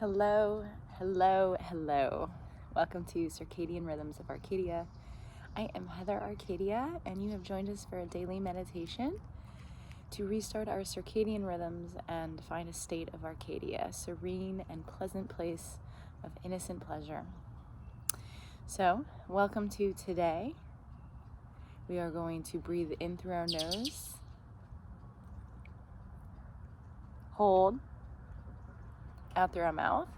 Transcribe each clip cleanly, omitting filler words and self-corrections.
Hello, hello, hello. Welcome to Circadian Rhythms of Arcadia. I am Heather Arcadia, and you have joined us for a daily meditation to restart our circadian rhythms and find a state of Arcadia, a serene and pleasant place of innocent pleasure. So, welcome to today. We are going to breathe in through our nose, hold, out through our mouth,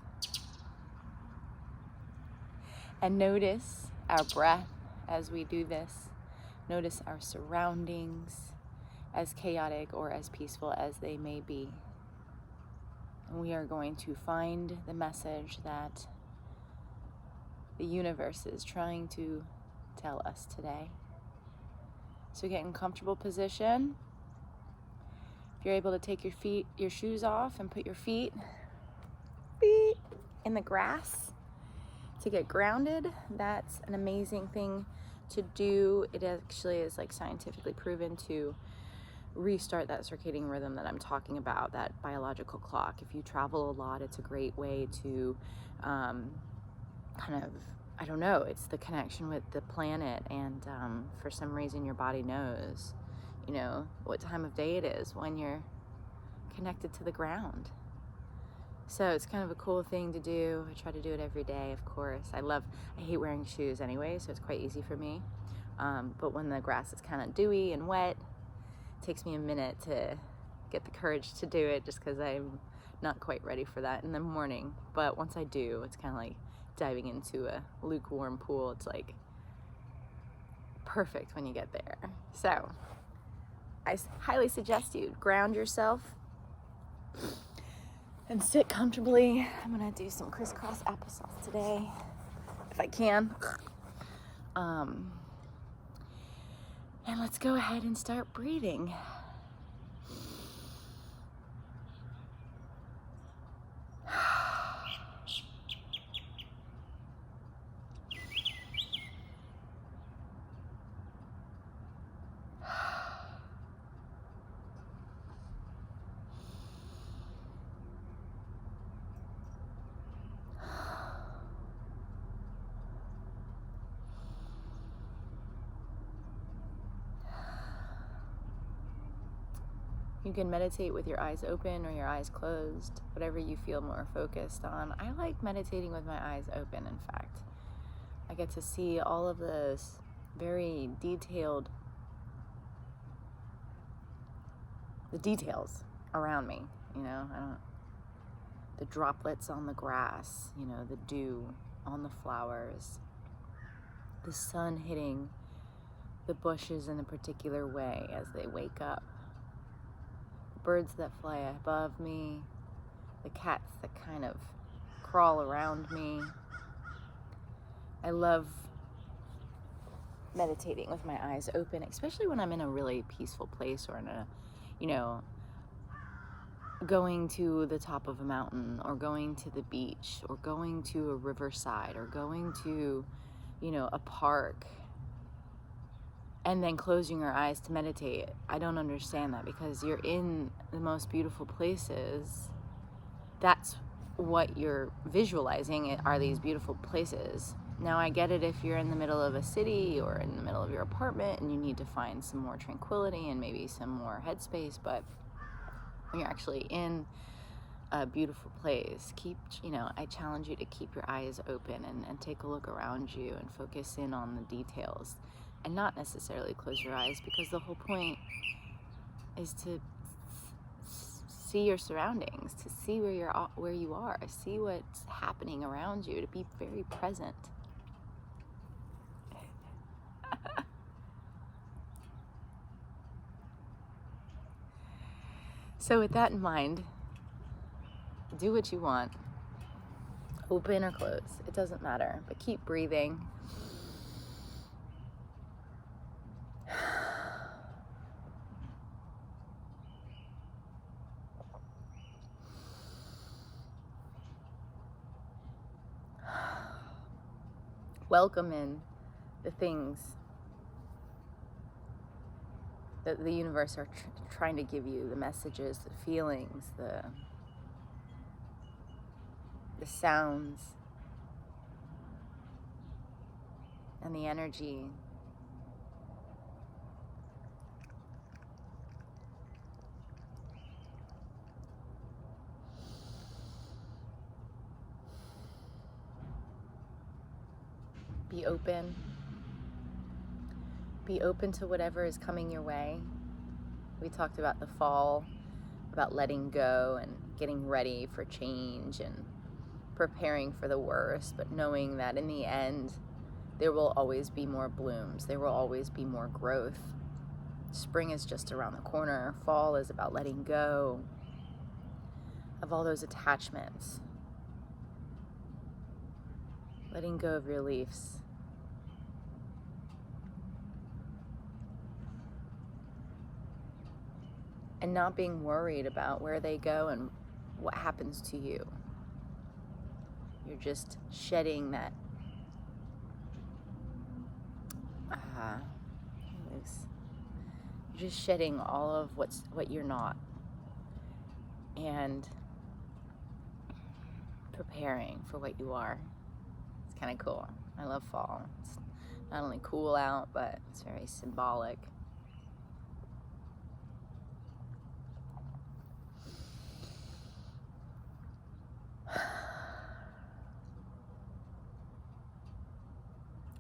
and notice our breath as we do this. Notice our surroundings, as chaotic or as peaceful as they may be. And we are going to find the message that the universe is trying to tell us today. So get in comfortable position. If you're able to take your shoes off and put your feet in the grass to get grounded, that's an amazing thing to do. It actually is scientifically proven to restart that circadian rhythm that I'm talking about, that biological clock. If you travel a lot, it's a great way to it's the connection with the planet, and for some reason your body knows, what time of day it is when you're connected to the ground. So it's kind of a cool thing to do. I try to do it every day, of course. I hate wearing shoes anyway, so it's quite easy for me. But when the grass is kind of dewy and wet, it takes me a minute to get the courage to do it, just because I'm not quite ready for that in the morning. But once I do, it's kind of like diving into a lukewarm pool. It's like perfect when you get there. So I highly suggest you ground yourself and sit comfortably. I'm gonna do some crisscross applesauce today, if I can. And let's go ahead and start breathing. You can meditate with your eyes open or your eyes closed, whatever you feel more focused on. I like meditating with my eyes open, in fact. I get to see all of this very detailed, the details around me, the droplets on the grass, the dew on the flowers, the sun hitting the bushes in a particular way as they wake up, birds that fly above me, the cats that kind of crawl around me. I love meditating with my eyes open, especially when I'm in a really peaceful place, or in a, going to the top of a mountain, or going to the beach, or going to a riverside, or going to, a park, and then closing your eyes to meditate. I don't understand that, because you're in the most beautiful places. That's what you're visualizing, are these beautiful places. Now, I get it if you're in the middle of a city or in the middle of your apartment and you need to find some more tranquility and maybe some more headspace, but when you're actually in a beautiful place, I challenge you to keep your eyes open and take a look around you and focus in on the details, and not necessarily close your eyes, because the whole point is to see your surroundings, to see where you are, see what's happening around you, to be very present. So with that in mind, do what you want, open or close, it doesn't matter, but keep breathing. Welcome in the things that the universe are trying to give you, the messages, the feelings, the the sounds, and the energy. Be open. Be open to whatever is coming your way. We talked about the fall, about letting go and getting ready for change and preparing for the worst, but knowing that in the end, there will always be more blooms. There will always be more growth. Spring is just around the corner. Fall is about letting go of all those attachments. Letting go of your leaves. And not being worried about where they go and what happens to you. You're just shedding that you're just shedding all of what you're not, and preparing for what you are. It's kind of cool. I love fall. It's not only cool out, but it's very symbolic.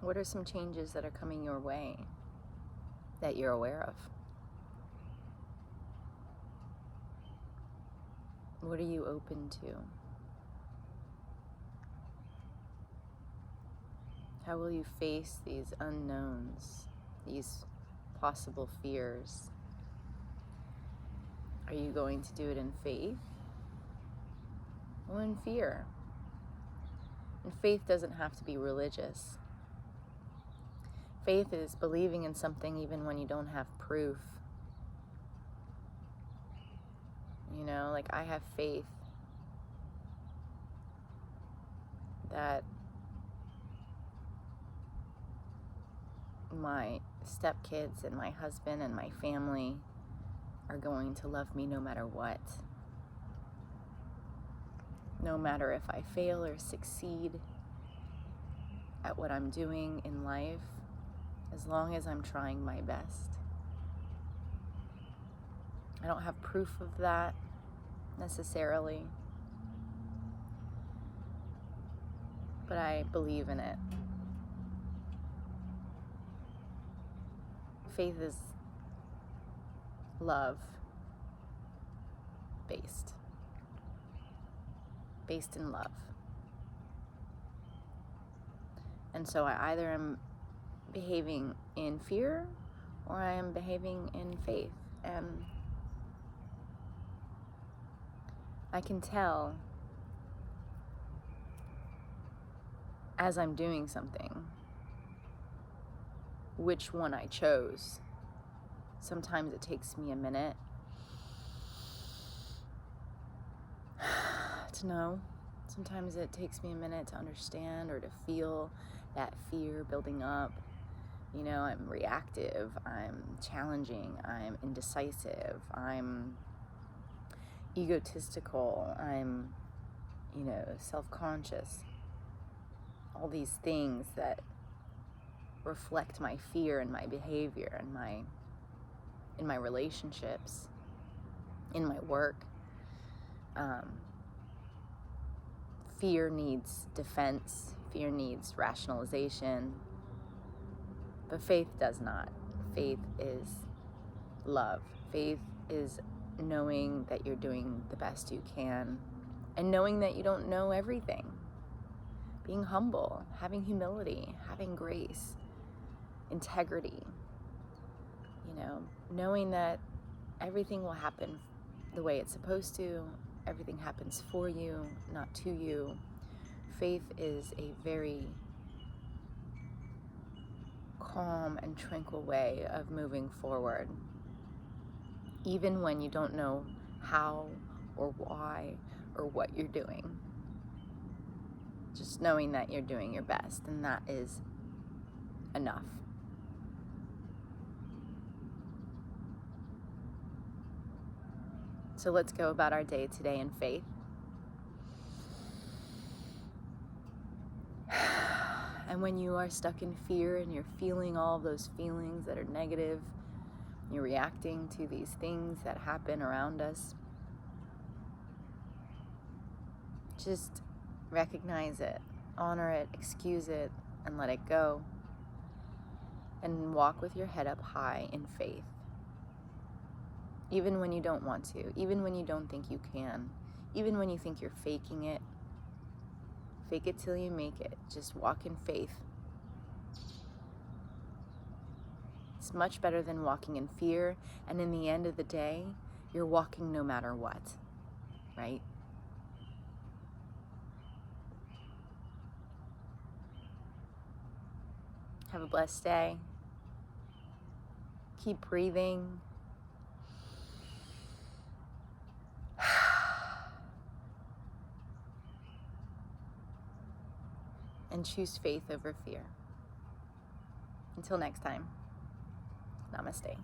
What are some changes that are coming your way that you're aware of? What are you open to? How will you face these unknowns, these possible fears? Are you going to do it in faith or in fear? And faith doesn't have to be religious. Faith is believing in something even when you don't have proof. You know, like I have faith that my stepkids and my husband and my family are going to love me no matter what. No matter if I fail or succeed at what I'm doing in life, as long as I'm trying my best. I don't have proof of that necessarily, but I believe in it. Faith is love based in love. And so I either am behaving in fear or I am behaving in faith. And I can tell as I'm doing something which one I chose. Sometimes it takes me a minute to know. Sometimes it takes me a minute to understand or to feel that fear building up. You know, I'm reactive, I'm challenging, I'm indecisive, I'm egotistical, I'm, self-conscious. All these things that reflect my fear and my behavior and in my relationships, in my work. Fear needs defense, fear needs rationalization, but faith does not. Faith is love. Faith is knowing that you're doing the best you can and knowing that you don't know everything. Being humble, having humility, having grace, integrity, knowing that everything will happen the way it's supposed to. Everything happens for you, not to you. Faith is a very calm and tranquil way of moving forward, even when you don't know how or why or what you're doing. Just knowing that you're doing your best, and that is enough. So let's go about our day today in faith. And when you are stuck in fear and you're feeling all those feelings that are negative, you're reacting to these things that happen around us, just recognize it, honor it, excuse it, and let it go. And walk with your head up high in faith. Even when you don't want to, even when you don't think you can, even when you think you're faking it, fake it till you make it. Just walk in faith. It's much better than walking in fear, and in the end of the day, you're walking no matter what, right? Have a blessed day. Keep breathing. And choose faith over fear. Until next time, namaste.